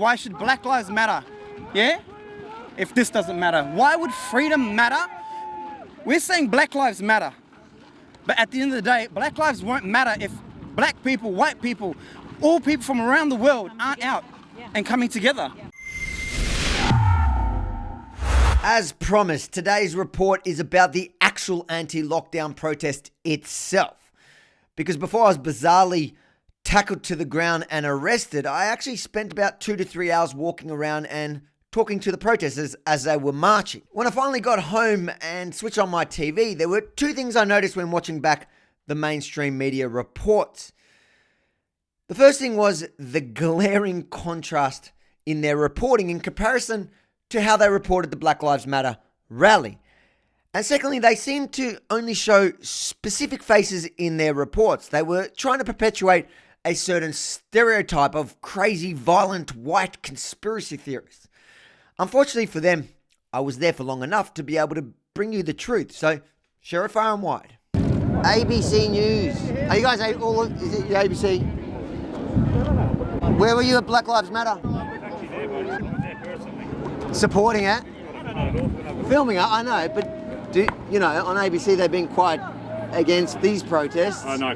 why should Black Lives matter? Yeah? If this doesn't matter. Why would freedom matter? We're saying Black Lives matter. But at the end of the day, Black lives won't matter if black people, white people, all people from around the world aren't out and coming together. As promised, today's report is about the actual anti-lockdown protest itself. Because before I was bizarrely tackled to the ground and arrested, I actually spent about 2 to 3 hours walking around and talking to the protesters as they were marching. When I finally got home and switched on my TV, there were two things I noticed when watching back the mainstream media reports. The first thing was the glaring contrast in their reporting in comparison to how they reported the Black Lives Matter rally. And secondly, they seemed to only show specific faces in their reports. They were trying to perpetuate a certain stereotype of crazy, violent, white conspiracy theorists. Unfortunately for them, I was there for long enough to be able to bring you the truth. So, share it far and wide. ABC News. Are you guys all? Is it your ABC? Where were you at Black Lives Matter? Supporting it? Filming it, I know, but on ABC they've been quite against these protests. I know.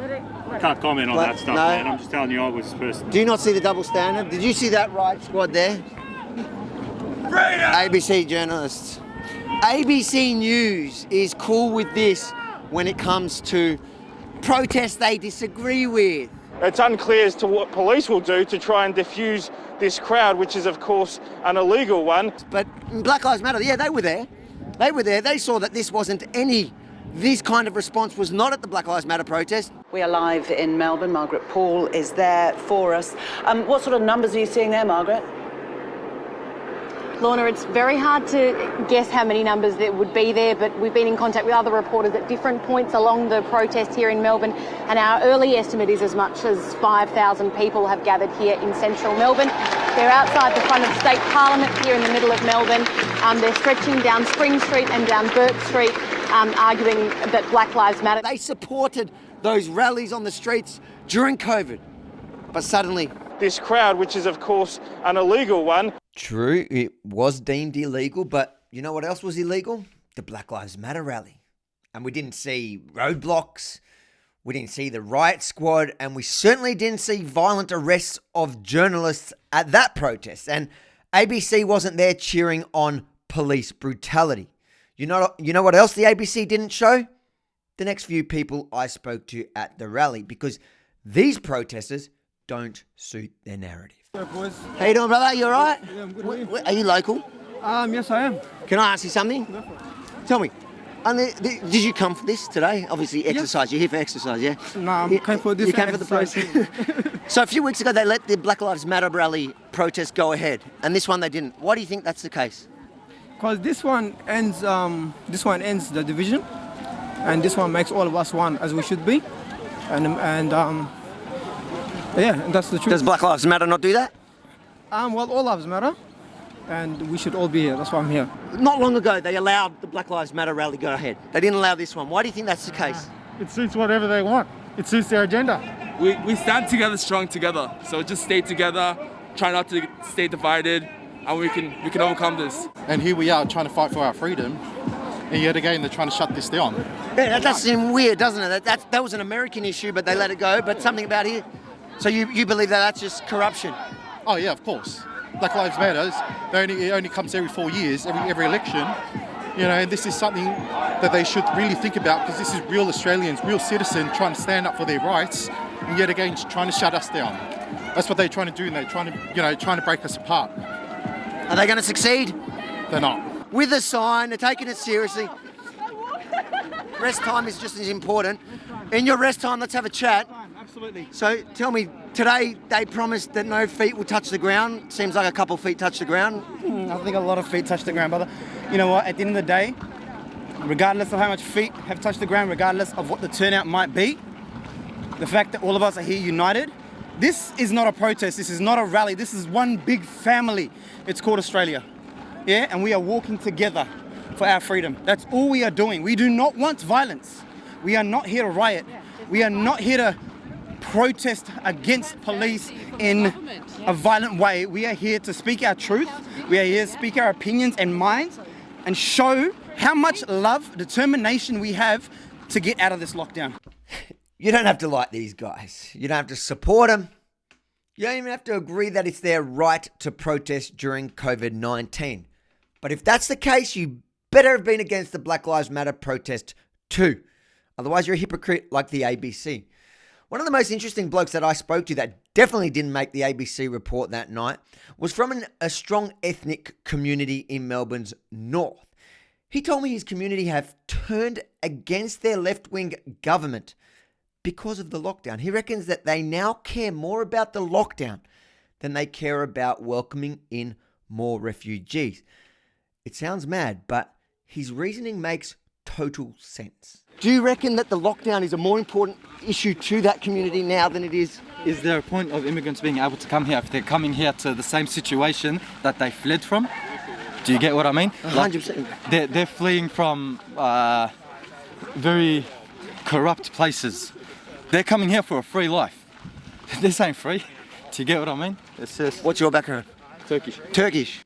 I can't comment on that stuff, man. I'm just telling you I was personally. Do you not see the double standard? Did you see that riot squad there? ABC journalists. ABC News is cool with this when it comes to protests they disagree with. It's unclear as to what police will do to try and diffuse this crowd, which is, of course, an illegal one. But Black Lives Matter, yeah, they were there. They were there. They saw that this kind of response was not at the Black Lives Matter protest. We are live in Melbourne. Margaret Paul is there for us. What sort of numbers are you seeing there, Margaret? Lorna, it's very hard to guess how many numbers there would be there, but we've been in contact with other reporters at different points along the protest here in Melbourne, and our early estimate is as much as 5,000 people have gathered here in central Melbourne. They're outside the front of State Parliament here in the middle of Melbourne. They're stretching down Spring Street and down Bourke Street, arguing that Black Lives Matter. They supported those rallies on the streets during COVID, but suddenly this crowd, which is, of course, an illegal one. True, it was deemed illegal, but you know what else was illegal? The Black Lives Matter rally. And we didn't see roadblocks, we didn't see the riot squad, and we certainly didn't see violent arrests of journalists at that protest. And ABC wasn't there cheering on police brutality. You know what else the ABC didn't show? The next few people I spoke to at the rally, because these protesters don't suit their narrative. How you doing, brother? You all right? Yeah, I'm good. Are you local? Yes, I am. Can I ask you something? Tell me, did you come for this today? Obviously, exercise. Yes. You're here for exercise, yeah? No, I'm came for this. You came for the protest. So a few weeks ago, they let the Black Lives Matter rally protest go ahead, and this one they didn't. Why do you think that's the case? Because this one ends the division, and this one makes all of us one as we should be, yeah, and that's the truth. Does Black Lives Matter not do that? Well, all lives matter, and we should all be here. That's why I'm here. Not long ago, they allowed the Black Lives Matter rally go ahead. They didn't allow this one. Why do you think that's the case? It suits whatever they want. It suits their agenda. We stand together, strong together. So just stay together, try not to stay divided, and we can overcome this. And here we are trying to fight for our freedom, and yet again they're trying to shut this down. Yeah, that does seem weird, doesn't it? That was an American issue, but they let it go. But something about here. So you believe that that's just corruption? Oh yeah, of course. Black Lives Matter. It only comes every 4 years, every election. And this is something that they should really think about, because this is real Australians, real citizens trying to stand up for their rights, and yet again trying to shut us down. That's what they're trying to do, and they're trying to break us apart. Are they going to succeed? They're not. With a sign, they're taking it seriously. Rest time is just as important. In your rest time, let's have a chat. Absolutely. So tell me, today they promised that no feet will touch the ground. Seems like a couple feet touch the ground. I think a lot of feet touch the ground, brother. You know what? At the end of the day, regardless of how much feet have touched the ground, regardless of what the turnout might be, the fact that all of us are here united, this is not a protest, this is not a rally, this is one big family. It's called Australia. Yeah, and we are walking together for our freedom. That's all we are doing. We do not want violence. We are not here to riot. We are not here to protest against police in a violent way. We are here to speak our truth. We are here to speak our opinions and minds and show how much love, determination we have to get out of this lockdown. You don't have to like these guys. You don't have to support them. You don't even have to agree that it's their right to protest during COVID-19. But if that's the case, you better have been against the Black Lives Matter protest too. Otherwise, you're a hypocrite like the ABC. One of the most interesting blokes that I spoke to that definitely didn't make the ABC report that night was from a strong ethnic community in Melbourne's north. He told me his community have turned against their left-wing government because of the lockdown. He reckons that they now care more about the lockdown than they care about welcoming in more refugees. It sounds mad, but his reasoning makes total sense. Do you reckon that the lockdown is a more important issue to that community now than it is? Is there a point of immigrants being able to come here if they're coming here to the same situation that they fled from? Do you get what I mean? 100%. They're fleeing from very corrupt places. They're coming here for a free life. This ain't free. Do you get what I mean? It's just... What's your background? Turkish. Turkish.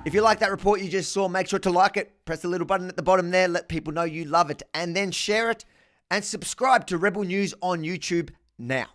If you like that report you just saw, make sure to like it. Press the little button at the bottom there. Let people know you love it. And then share it. And subscribe to Rebel News on YouTube now.